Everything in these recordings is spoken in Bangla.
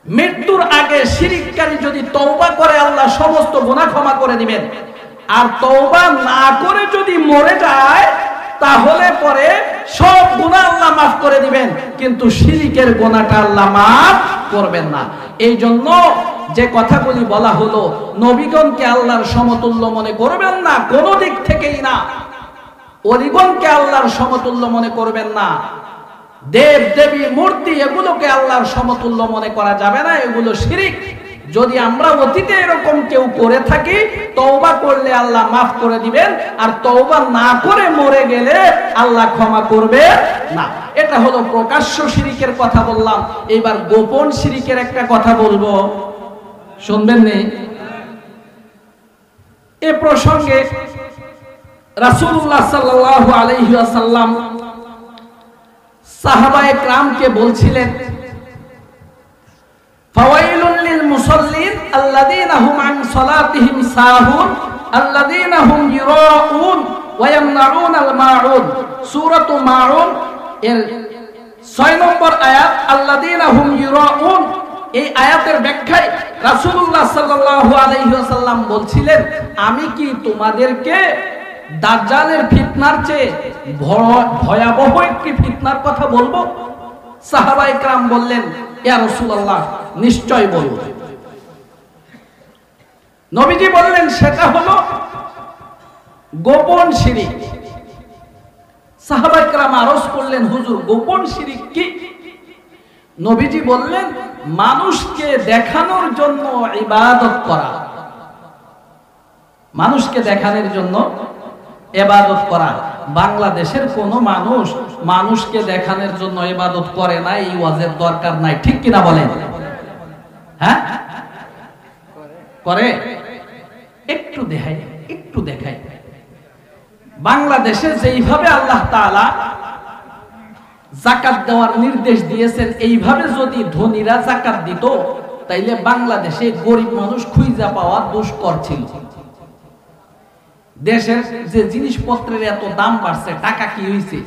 মৃত্যুর আগে শিরককারী যদি তওবা করে আল্লাহ সমস্ত গুনাহ ক্ষমা করে দিবেন, আর তওবা না করে যদি মরে যায় তাহলে পরে সব গুনাহ আল্লাহ মাফ করে দিবেন, কিন্তু শিরকের গুনাহটা আল্লাহ মাফ করবেন না। এই জন্য যে কথাগুলি বলা হলো, নবীগণকে আল্লাহর সমতুল্য মনে করবেন না, কোনো দিক থেকেই না। অলিগণকে আল্লাহর সমতুল্য মনে করবেন না। দেব দেবী মূর্তি এগুলোকে আল্লাহর সমতুল্য মনে করা যাবে না, এগুলো শিরক। যদি আমরা অতীতে এরকম কেউ করে থাকি, তওবা করলে আল্লাহ মাফ করে দিবেন, আর তওবা না করে মরে গেলে আল্লাহ ক্ষমা করবে না। এটা হলো প্রকাশ্য শিরকের কথা বললাম। এবার গোপন শিরকের একটা কথা বলবো, শুনবেন নি? এ প্রসঙ্গে রাসূলুল্লাহ সাল্লাল্লাহু আলাইহি ওয়াসাল্লাম সাহাবায়ে কেরামকে বলছিলেন, ফাওয়াইলুল লিল মুসাল্লিন আল্লাযীনা হুম আন সালাতিহিম সাহুন আল্লাযীনা হুম ইরাউন ওয়া ইয়ামনাউনাল মাউন। সূরাতু মাউন এর 6 নম্বর আয়াত, আল্লাযীনা হুম ইরাউন। এই আয়াতের ব্যাখ্যায় রাসূলুল্লাহ সাল্লাল্লাহু আলাইহি ওয়াসাল্লাম বলছিলেন, আমি কি তোমাদেরকে দাজ্জালের ফিতনার চেয়ে ভয়াবহ একটি ফিতনার কথা বলবো? সাহাবায়ে কেরাম বললেন, ইয়া রাসূলুল্লাহ, নিশ্চয় বলুন। নবীজি বললেন, সেটা হলো গোপন শিরক। সাহাবায়ে কেরাম আরজ করলেন, হুজুর গোপন শিরক কি? নবীজি বললেন, মানুষকে দেখানোর জন্য ইবাদত করা। মানুষকে দেখানোর জন্য ইবাদত করা। বাংলাদেশের কোন মানুষ মানুষকে দেখানোর জন্য ইবাদত করে না, এই ওয়াজের দরকার নাই, ঠিক কিনা বলেন? হ্যাঁ করে, একটু দেখাই। বাংলাদেশে যেইভাবে আল্লাহ তাআলা যাকাত দেওয়ার নির্দেশ দিয়েছেন, এইভাবে যদি ধনীরা যাকাত দিত, তাইলে বাংলাদেশে গরিব মানুষ খুঁজে পাওয়া দুষ্কর ছিল। দেশের যে জিনিসপত্রের এত দাম বাড়ছে, টাকা কি হয়েছে?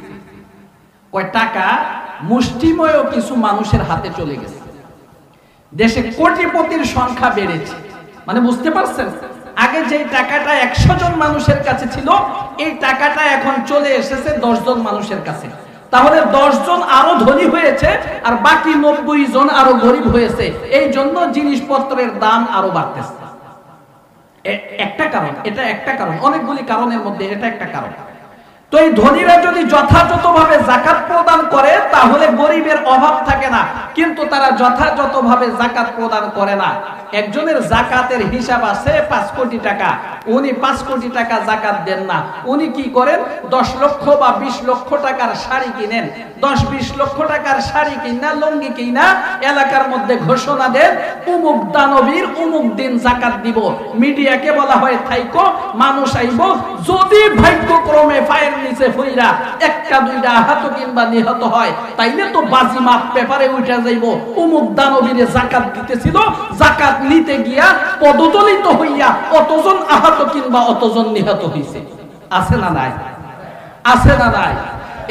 কয় টাকা মুষ্টিময় কিছু মানুষের হাতে চলে গেছে। দেশে কোটিপতির সংখ্যা বেড়েছে। মানে বুঝতে পারছেন, আগে যে টাকাটা 100 জন মানুষের কাছে ছিল, এই টাকাটা এখন চলে এসেছে 10 জন মানুষের কাছে। তাহলে 10 জন আরো ধনী হয়েছে, আর বাকি 90 জন আরো গরিব হয়েছে। এই জন্য জিনিসপত্রের দাম আরো বাড়তেছে। একটা কারণ, এটা একটা কারণ, অনেকগুলি কারণের মধ্যে এটা একটা কারণ। তো এই ধনীরা যদি যথাযথভাবে যাকাত প্রদান করে, তাহলে গরিবের অভাব থাকে না, কিন্তু তারা যথাযথভাবে যাকাত প্রদান করে না। একজনের যাকাতের হিসাব আছে 5 কোটি টাকা, উনি 5 কোটি টাকা যাকাত দেন না। উনি কি করেন, 10 লক্ষ বা 20 লক্ষ টাকার শাড়ি কিনেন। 10-20 লক্ষ টাকার শাড়ি কিনা, লুঙ্গি কিনা এলাকার মধ্যে ঘোষণা দেন, অমুক দানবীর অমুক দিন যাকাত দিব। মিডিয়াকে বলা হয় থাইকো, মানুষ আইব। যদি ভাগ্যক্রমে পায়ের নিচে ফইরা 1-2 আহত কিংবা নিহত হয়, তাইলে তো বাজিমাত পেপারে উঠা যাইব, অমুক দানবীরে যাকাত দিতেছিল, যাকাত নিতে গিয়া পদদলিত হইয়া অতজন আহত কিংবা অতজন নিহত হইছে। আছে না নাই? আছে না নাই?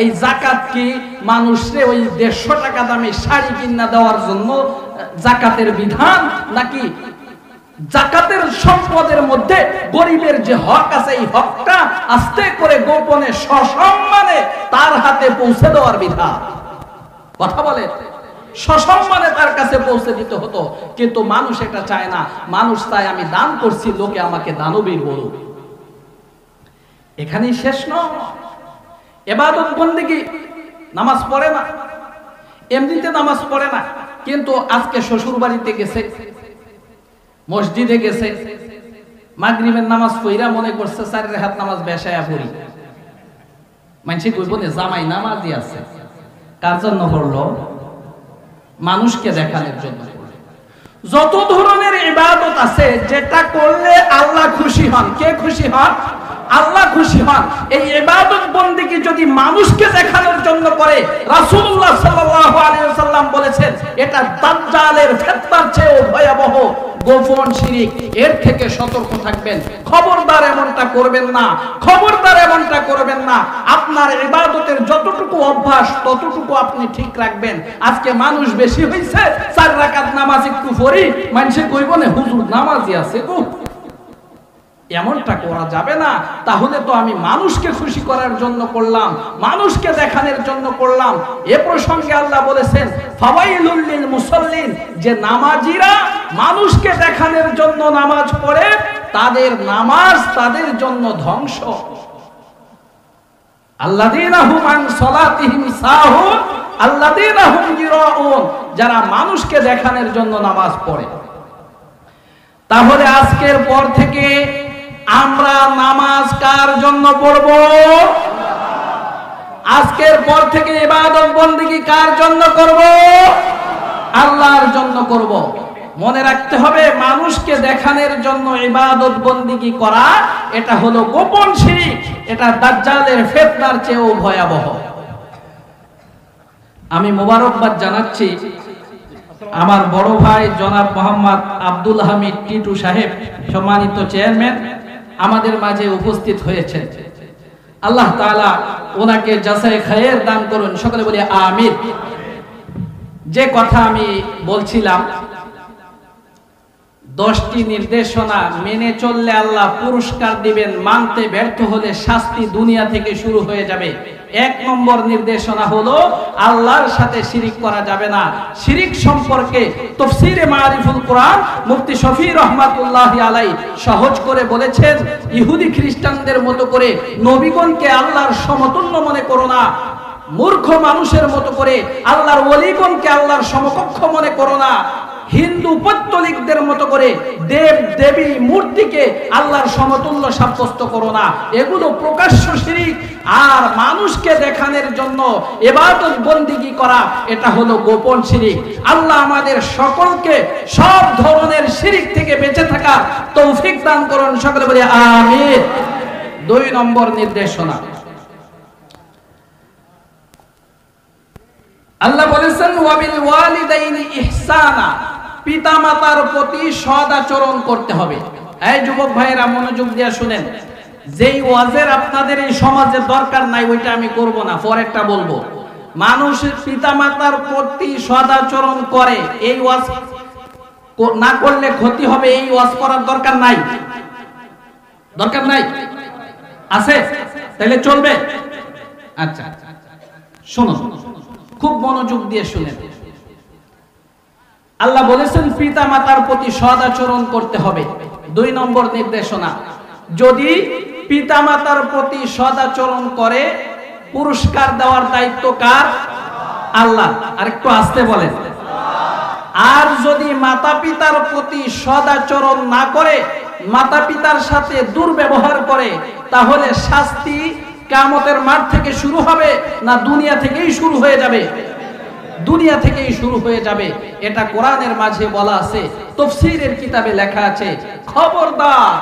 এই যাকাত কি মানুষরে ওই 150 টাকা দামে শাড়ি কিনা দেওয়ার জন্য যাকাতের বিধান, নাকি যাকাতের সম্পদের মধ্যে গরিবের যে হক আছে, এই হকটা আস্তে করে গোপনে সসম্মানে তার হাতে পৌঁছে দেওয়ার বিধান? কথা বলে, সসম্মানে তার কাছে পৌঁছে দিতে হতো, কিন্তু মানুষ এটা চায় না। মানুষ চায় আমি দান করছি, লোকে আমাকে দানবীর বলুক। এখানেই শেষ নয়। ইবাদত বন্দেগী, নামাজ পড়ে না, এমনিতে নামাজ পড়ে না, কিন্তু আজকে শ্বশুর বাড়িতে গেছে, মসজিদে গেছে, মাগরিবের নামাজ পড়া মনে করছে 4 রাকাত নামাজ বেশায়া পড়ি। মানুষে কইব না জামাই নামাজই আছে। কার জন্য পড়লো? মানুষকে দেখানোর জন্য। যত ধরনের ইবাদত আছে, যেটা করলে আল্লাহ খুশি হন। কে খুশি হন? আল্লাহ খুশি হন। এই ইবাদত বন্দেগী যদি মানুষকে দেখানোর জন্য করে, রাসূলুল্লাহ সাল্লাল্লাহু আলাইহি ওয়াসাল্লাম বলেছেন, এটা দাজ্জালের ফিতনার চেয়েও ভয়াবহ গোপন শিরক। এর থেকে সতর্ক থাকবেন। খবরদার এমনটা করবেন না, খবরদার এমনটা করবেন না। আপনার ইবাদতের যতটুকু অভ্যাস, ততটুকু আপনি ঠিক রাখবেন। আজকে মানুষ বেশি হইছে, 4 রাকাত নামাজই একটু পড়ি, মানুষে কইব না হুজুর নামাজি আছে গো। এমনটা করা যাবে না। তাহলে তো আমি মানুষকে খুশি করার জন্য করলাম, মানুষকে দেখানোর জন্য করলাম। এ প্রসঙ্গে আল্লাহ বলেছেন ফাওয়াইলুল লিল মুসাল্লিন, যে নামাজিরা মানুষকে দেখানোর জন্য নামাজ পড়ে তাদের নামাজ তাদের জন্য ধ্বংস। আল্লাযীনা হুম আন সালাতিহিম সাহুন আল্লাযীনা হুম ইরাউন, যারা মানুষকে দেখানোর জন্য নামাজ পড়ে। তাহলে আজকের পর থেকে আমরা নামাজ কার জন্য পড়ব? আজকের পর থেকে ইবাদত বন্দেগী কার জন্য করব? আল্লাহর জন্য করব। মনে রাখতে হবে, মানুষকে দেখানোর জন্য ইবাদত বন্দেগী করা এটা হলো গোপন শিরক, এটা দাজ্জালের ফিতনার চেয়েও ভয়াবহ। আমি মোবারকবাদ জানাচ্ছি আমার বড় ভাই জনাব মোহাম্মদ আব্দুল হামিদ টিটু সাহেব, সম্মানিত চেয়ারম্যান, আমাদের মাঝে উপস্থিত হয়েছেন। আল্লাহ তাআলা ওনাকে জাযায়ে খায়ের দান করুন, সকলে বলি আমিন। যে কথা আমি বলছিলাম, 10টি নির্দেশনা মেনে চললে আল্লাহ পুরস্কার দিবেন, মানতে ব্যর্থ হলে শাস্তি দুনিয়া থেকে শুরু হয়ে যাবে। 1 নম্বর নির্দেশনা হলো আল্লাহর সাথে শিরিক করা যাবে না। শিরিক সম্পর্কে তাফসীরে মারিফুল কোরআন মুফতি শফি রহমাতুল্লাহি আলাইহি সহজ করে বলেছেন, ইহুদি খ্রিস্টানদের মতো করে নবীগণকে আল্লাহর সমতুল্য মনে করো না, মূর্খ মানুষের মতো করে আল্লাহর ওলিগণকে আল্লাহর সমকক্ষ মনে করো না, হিন্দু পৌত্তলিকদের মতো করে দেব দেবী মূর্তিকে আল্লাহর সমতুল্য সাব্যস্ত করো না। এগুলো প্রকাশ্য শিরিক। আর মানুষকে দেখানোর জন্য ইবাদত বন্দেগী করা এটা হলো গোপন শিরিক। আল্লাহ আমাদের সকলকে সব ধরনের শিরিক থেকে বেঁচে থাকার তৌফিক দান করুন, সকলে বলি আমিন। 2 নম্বর নির্দেশনা, আল্লাহ বলেছেন ওয়াবিল ওয়ালিদাইনি ইহসানা, পিতামাতার প্রতি সৎ আচরণ করতে হবে। এই যুবক ভাইয়েরা মনোযোগ দিয়ে শুনেন, যেই ওয়াজের আপনাদের এই সমাজে দরকার নাই ওইটা আমি করব না, পরেরটা বলবো। মানুষের পিতামাতার প্রতি সৎ আচরণ করে, এই ওয়াজ না করলে ক্ষতি হবে, এই ওয়াজ করার দরকার নাই। দরকার নাই আছে? তাহলে চলবে? আচ্ছা শুনুন, খুব মনোযোগ দিয়ে শুনেন। আল্লাহ বলেছেন পিতা মাতার প্রতি সৎ আচরণ করতে হবে। 2 নম্বর নির্দেশনা, যদি পিতা মাতার প্রতি সৎ আচরণ করে পুরস্কার দেওয়ার দায়িত্ব কার? আল্লাহ। আর একটু আস্তে বলেন। আর যদি মাতা পিতার প্রতি সৎ আচরণ না করে, মাতা পিতার সাথে দুর্ব্যবহার করে, তাহলে শাস্তি কিয়ামতের মাঠ থেকে শুরু হবে না দুনিয়া থেকেই শুরু হয়ে যাবে? দুনিয়া থেকেই শুরু হয়ে যাবে। এটা কোরআনের মাঝে বলা আছে, তাফসীরের কিতাবে লেখা আছে। খবরদার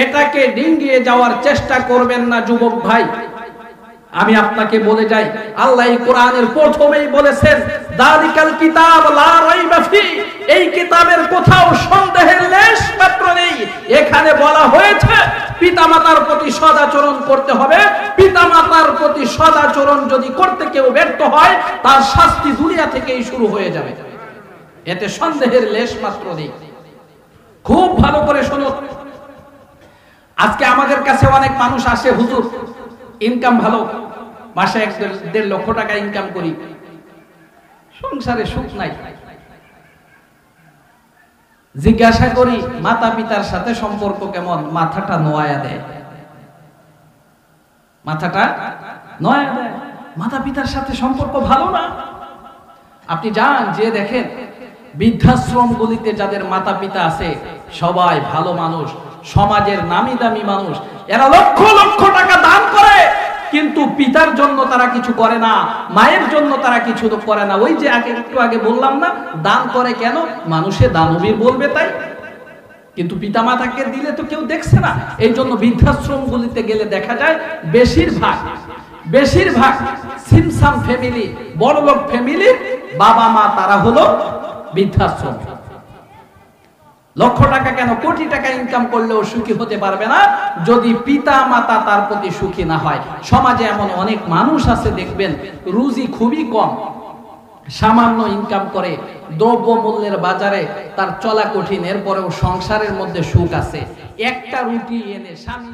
এটাকে ডিঙ্গিয়ে যাওয়ার চেষ্টা করবেন না যুবক ভাই। আমি আপনাকে বলে যাই, আল্লাহ এই কোরআনের প্রথমেই বলেছেন যালিকাল কিতাব লা রাইবা ফি, এই কিতাবের কোথাও সন্দেহের লেশ মাত্র নেই। এখানে বলা হয়েছে পিতামাতার প্রতি সদাচরণ করতে হবে। পিতামাতার প্রতি সদাচরণ যদি করতে কেউ ব্যর্থ হয়, তার শাস্তি দুনিয়া থেকেই শুরু হয়ে যাবে, এতে সন্দেহের লেশ মাত্র নেই। খুব ভালো করে শুনুন। আজকে আমাদের কাছে অনেক মানুষ আসে, হুজুর ইনকাম ভালো, মাসে 1-1.5 লক্ষ টাকা ইনকাম করি, সংসারে সুখ নাই। জিজ্ঞাসা করি মাতা পিতার সাথে সম্পর্ক কেমন? মাথাটা নোয়া দেয়, মাথাটা নোয়া দেয়। মাতা পিতার সাথে সম্পর্ক ভালো না। আপনি যান, যে দেখেন বৃদ্ধাশ্রমগুলিতে যাদের মাতা পিতা আছে সবাই ভালো মানুষ, সমাজের নামি দামি মানুষ। এরা লক্ষ লক্ষ টাকা দান করে, কিন্তু পিতার জন্য তারা কিছু করে না, মায়ের জন্য তারা কিছু করে না। ওই যে একটু আগে বললাম না, দান করে কেন? মানুষে দানবীর বলবে তাই। কিন্তু পিতা মাতাকে দিলে তো কেউ দেখছে না। এই জন্য বৃদ্ধাশ্রমগুলিতে গেলে দেখা যায় বেশিরভাগ সিমসাম ফ্যামিলি, বড়লোক ফ্যামিলি, বাবা মা তারা হলো বৃদ্ধাশ্রম। লক্ষ টাকা কেন, কোটি টাকা ইনকাম করলেও সুখী হতে পারবে না যদি পিতা মাতা তার প্রতি সুখী না হয়। সমাজে এমন অনেক মানুষ আছে দেখবেন রুজি খুবই কম, সামান্য ইনকাম করে, দ্রব্য মূল্যের বাজারে তার চলা কঠিন, এরপরেও সংসারের মধ্যে সুখ আছে। একটা রুটি এনে স্বামী